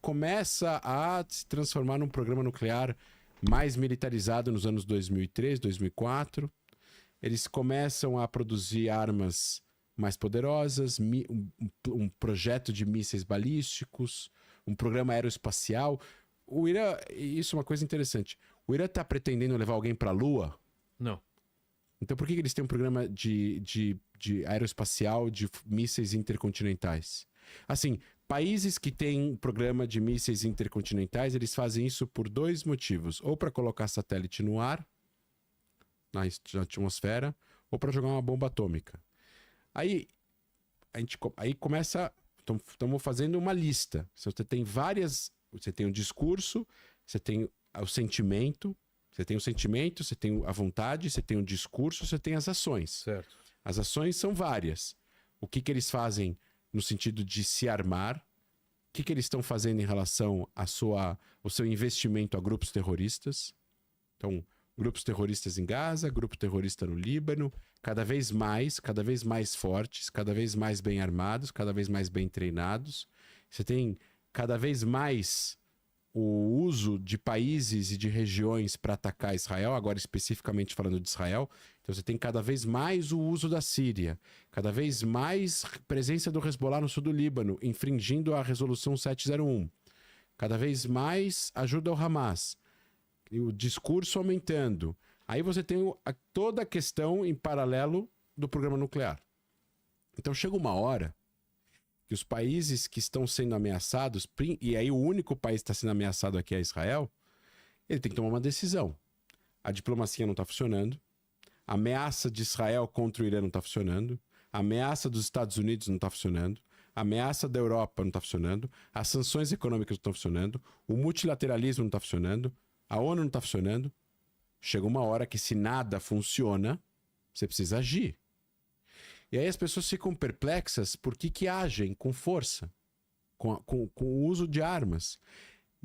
começa a se transformar num programa nuclear mais militarizado nos anos 2003, 2004. Eles começam a produzir armas mais poderosas, um projeto de mísseis balísticos, um programa aeroespacial. O Irã, isso é uma coisa interessante. O Irã está pretendendo levar alguém para a Lua? Não. Então por que eles têm um programa de aeroespacial de mísseis intercontinentais? Assim, países que têm um programa de mísseis intercontinentais, eles fazem isso por dois motivos. Ou para colocar satélite no ar, na atmosfera, ou para jogar uma bomba atômica. Aí começa... Estamos fazendo uma lista. Você tem várias... Você tem um discurso, você tem o sentimento... Você tem o sentimento, você tem a vontade, você tem o discurso, você tem as ações. Certo. As ações são várias. O que eles fazem no sentido de se armar? O que eles estão fazendo em relação ao seu investimento a grupos terroristas? Então, grupos terroristas em Gaza, grupo terrorista no Líbano, cada vez mais fortes, cada vez mais bem armados, cada vez mais bem treinados. Você tem cada vez mais o uso de países e de regiões para atacar Israel, agora especificamente falando de Israel. Então você tem cada vez mais o uso da Síria, cada vez mais presença do Hezbollah no sul do Líbano, infringindo a resolução 701. Cada vez mais ajuda ao Hamas. E o discurso aumentando. Aí você tem toda a questão em paralelo do programa nuclear. Então chega uma hora que os países que estão sendo ameaçados, e aí o único país que está sendo ameaçado aqui é Israel, ele tem que tomar uma decisão. A diplomacia não está funcionando, a ameaça de Israel contra o Irã não está funcionando, a ameaça dos Estados Unidos não está funcionando, a ameaça da Europa não está funcionando, as sanções econômicas não estão funcionando, o multilateralismo não está funcionando, a ONU não está funcionando. Chega uma hora que se nada funciona, você precisa agir. E aí as pessoas ficam perplexas por que agem com força, com o uso de armas.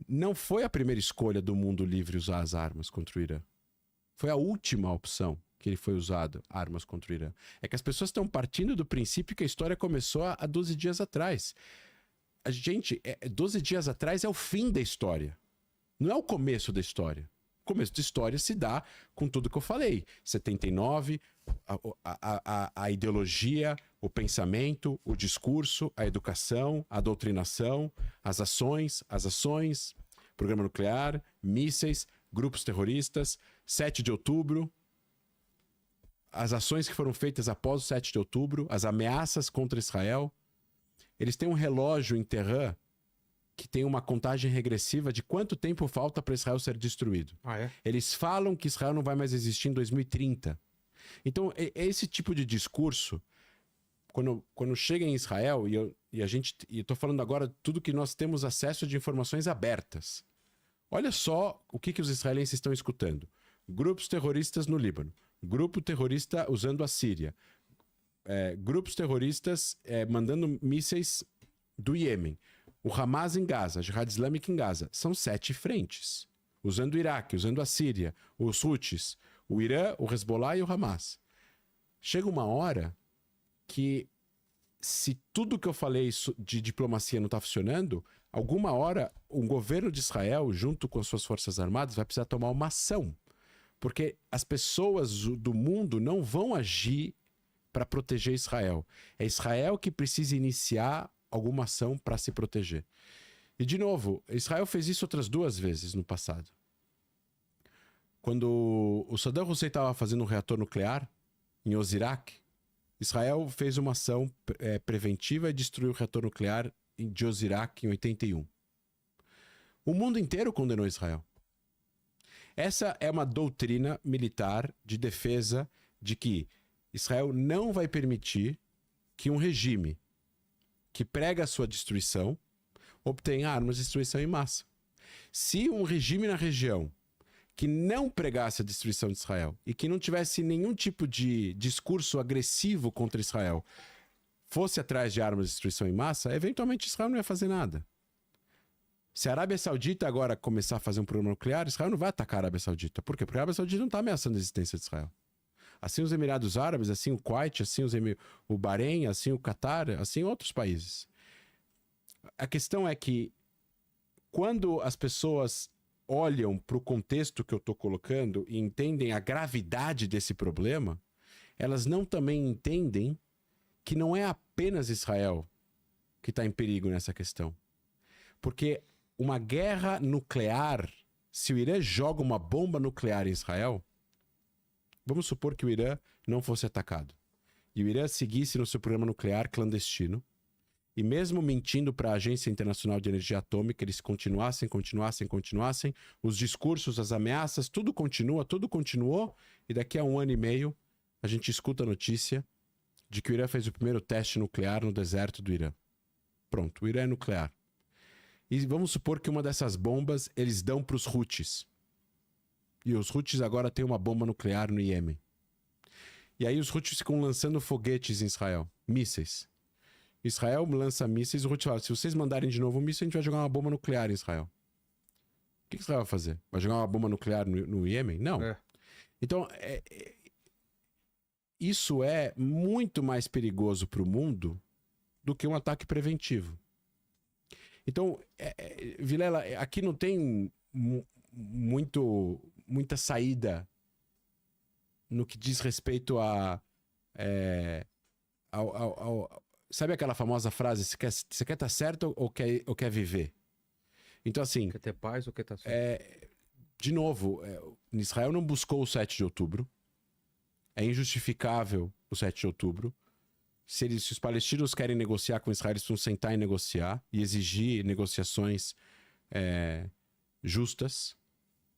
Não foi a primeira escolha do mundo livre usar as armas contra o Irã. Foi a última opção que ele foi usado, armas contra o Irã. É que as pessoas estão partindo do princípio que a história começou há 12 dias atrás. A gente, 12 dias atrás é o fim da história. Não é o começo da história. O começo da história se dá com tudo que eu falei. 79, a ideologia, o pensamento, o discurso, a educação, a doutrinação, as ações, programa nuclear, mísseis, grupos terroristas, 7 de outubro, as ações que foram feitas após o 7 de outubro, as ameaças contra Israel. Eles têm um relógio em Tehran que tem uma contagem regressiva de quanto tempo falta para Israel ser destruído. Ah, é? Eles falam que Israel não vai mais existir em 2030. Então, esse tipo de discurso, quando chega em Israel, e eu estou falando agora tudo que nós temos acesso de informações abertas. Olha só o que os israelenses estão escutando. Grupos terroristas no Líbano, grupo terrorista usando a Síria, grupos terroristas mandando mísseis do Iêmen, o Hamas em Gaza, a Jihad Islâmica em Gaza. São 7 frentes. Usando o Iraque, usando a Síria, os Houthis, o Irã, o Hezbollah e o Hamas. Chega uma hora que, se tudo que eu falei de diplomacia não está funcionando, alguma hora o governo de Israel, junto com as suas forças armadas, vai precisar tomar uma ação. Porque as pessoas do mundo não vão agir para proteger Israel. É Israel que precisa iniciar alguma ação para se proteger. E, de novo, Israel fez isso outras 2 vezes no passado. Quando o Saddam Hussein estava fazendo um reator nuclear em Osirak, Israel fez uma ação preventiva e destruiu o reator nuclear de Osirak em 81. O mundo inteiro condenou Israel. Essa é uma doutrina militar de defesa de que Israel não vai permitir que um regime que prega a sua destruição obtenha armas de destruição em massa. Se um regime na região que não pregasse a destruição de Israel e que não tivesse nenhum tipo de discurso agressivo contra Israel fosse atrás de armas de destruição em massa, eventualmente Israel não ia fazer nada. Se a Arábia Saudita agora começar a fazer um programa nuclear, Israel não vai atacar a Arábia Saudita. Por quê? Porque a Arábia Saudita não está ameaçando a existência de Israel. Assim os Emirados Árabes, assim o Kuwait, assim o Bahrein, assim o Catar, assim outros países. A questão é que quando as pessoas olham para o contexto que eu estou colocando e entendem a gravidade desse problema, elas não também entendem que não é apenas Israel que está em perigo nessa questão. Porque uma guerra nuclear, se o Irã joga uma bomba nuclear em Israel, vamos supor que o Irã não fosse atacado e o Irã seguisse no seu programa nuclear clandestino, e mesmo mentindo para a Agência Internacional de Energia Atômica, eles continuassem, os discursos, as ameaças, tudo continua, tudo continuou, e daqui a 1 ano e meio a gente escuta a notícia de que o Irã fez o primeiro teste nuclear no deserto do Irã. Pronto, o Irã é nuclear. E vamos supor que uma dessas bombas eles dão para os Houthis. E os Houthis agora têm uma bomba nuclear no Iêmen. E aí os Houthis ficam lançando foguetes em Israel, mísseis. Israel lança mísseis, o Houthi fala, se vocês mandarem de novo um míssil, a gente vai jogar uma bomba nuclear em Israel. O que Israel vai fazer? Vai jogar uma bomba nuclear no Iêmen? Não. Então, isso é muito mais perigoso para o mundo do que um ataque preventivo. Então, Vilela, aqui não tem muita saída no que diz respeito sabe aquela famosa frase, você quer estar certo ou quer viver? Então, assim... Quer ter paz ou quer estar certo? De novo, Israel não buscou o 7 de outubro. É injustificável o 7 de outubro. Se os palestinos querem negociar com Israel, eles vão sentar e negociar e exigir negociações justas,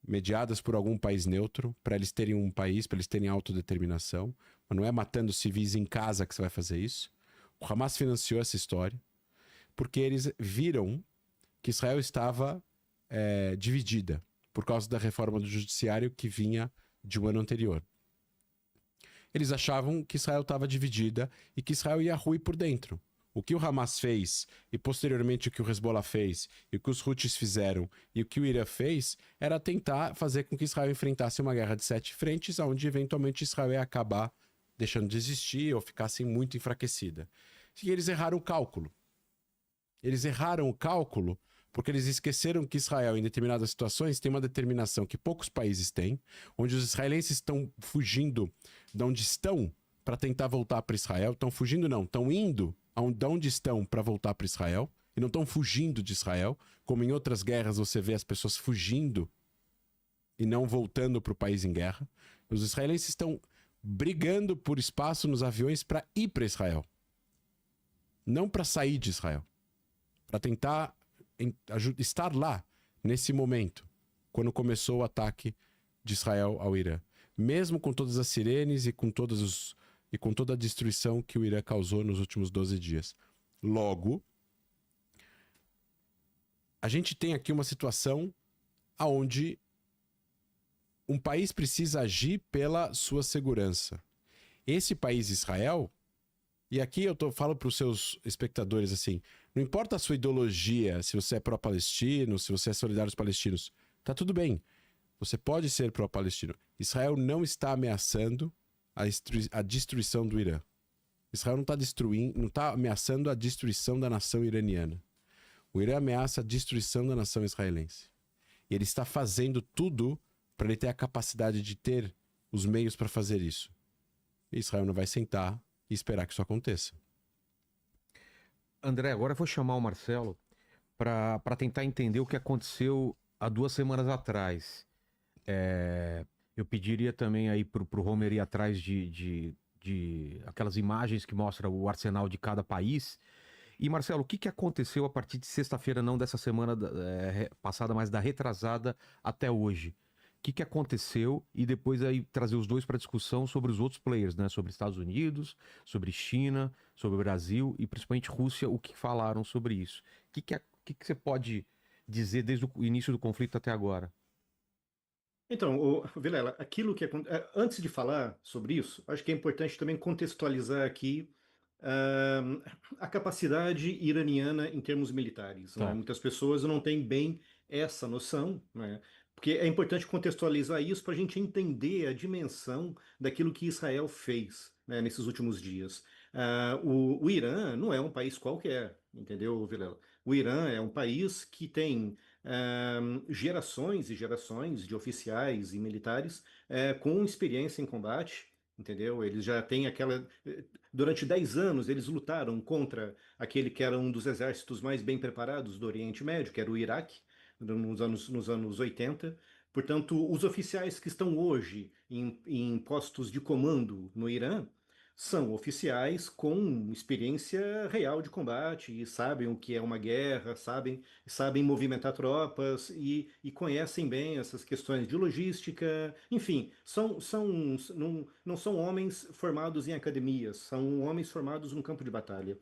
mediadas por algum país neutro, para eles terem um país, para eles terem autodeterminação. Mas não é matando civis em casa que você vai fazer isso. O Hamas financiou essa história porque eles viram que Israel estava dividida por causa da reforma do judiciário que vinha de um ano anterior. Eles achavam que Israel estava dividida e que Israel ia ruir por dentro. O que o Hamas fez, e posteriormente o que o Hezbollah fez, e o que os Houthis fizeram, e o que o Irã fez, era tentar fazer com que Israel enfrentasse uma guerra de 7 frentes, onde eventualmente Israel ia acabar deixando de existir ou ficasse muito enfraquecida. E eles erraram o cálculo. Eles erraram o cálculo porque eles esqueceram que Israel, em determinadas situações, tem uma determinação que poucos países têm, onde os israelenses estão fugindo de onde estão para tentar voltar para Israel. Estão fugindo não, estão indo de onde estão para voltar para Israel, e não estão fugindo de Israel, como em outras guerras você vê as pessoas fugindo e não voltando para o país em guerra. Os israelenses estão brigando por espaço nos aviões para ir para Israel, não para sair de Israel, para tentar estar lá nesse momento, quando começou o ataque de Israel ao Irã, mesmo com todas as sirenes e com toda a destruição que o Irã causou nos últimos 12 dias. Logo, a gente tem aqui uma situação onde um país precisa agir pela sua segurança. Esse país, Israel, e aqui eu falo para os seus espectadores assim, não importa a sua ideologia, se você é pró-palestino, se você é solidário aos palestinos, tá tudo bem. Você pode ser pró-palestino. Israel não está ameaçando a destruição do Irã. Israel não está ameaçando a destruição da nação iraniana. O Irã ameaça a destruição da nação israelense. E ele está fazendo tudo para ele ter a capacidade de ter os meios para fazer isso. E Israel não vai sentar e esperar que isso aconteça. André, agora eu vou chamar o Marcelo para tentar entender o que aconteceu há 2 semanas atrás. Eu pediria também aí pro Homer ir atrás de aquelas imagens que mostram o arsenal de cada país. E, Marcelo, o que aconteceu a partir de sexta-feira, não dessa semana passada, mas da retrasada até hoje? O que aconteceu? E depois aí trazer os dois para discussão sobre os outros players, né? Sobre Estados Unidos, sobre China, sobre Brasil e principalmente Rússia, o que falaram sobre isso. O que você pode dizer desde o início do conflito até agora? Então, Vilela, antes de falar sobre isso, acho que é importante também contextualizar aqui a capacidade iraniana em termos militares, né? Tá. Muitas pessoas não têm bem essa noção, né? Porque é importante contextualizar isso para a gente entender a dimensão daquilo que Israel fez, né, nesses últimos dias. O Irã não é um país qualquer, entendeu, Vilela? O Irã é um país que tem gerações e gerações de oficiais e militares com experiência em combate, entendeu? Eles já têm aquela. Durante 10 anos, eles lutaram contra aquele que era um dos exércitos mais bem preparados do Oriente Médio, que era o Iraque, nos anos 80. Portanto, os oficiais que estão hoje em postos de comando no Irã são oficiais com experiência real de combate e sabem o que é uma guerra, sabem movimentar tropas e conhecem bem essas questões de logística. Enfim, não são homens formados em academias, são homens formados no campo de batalha.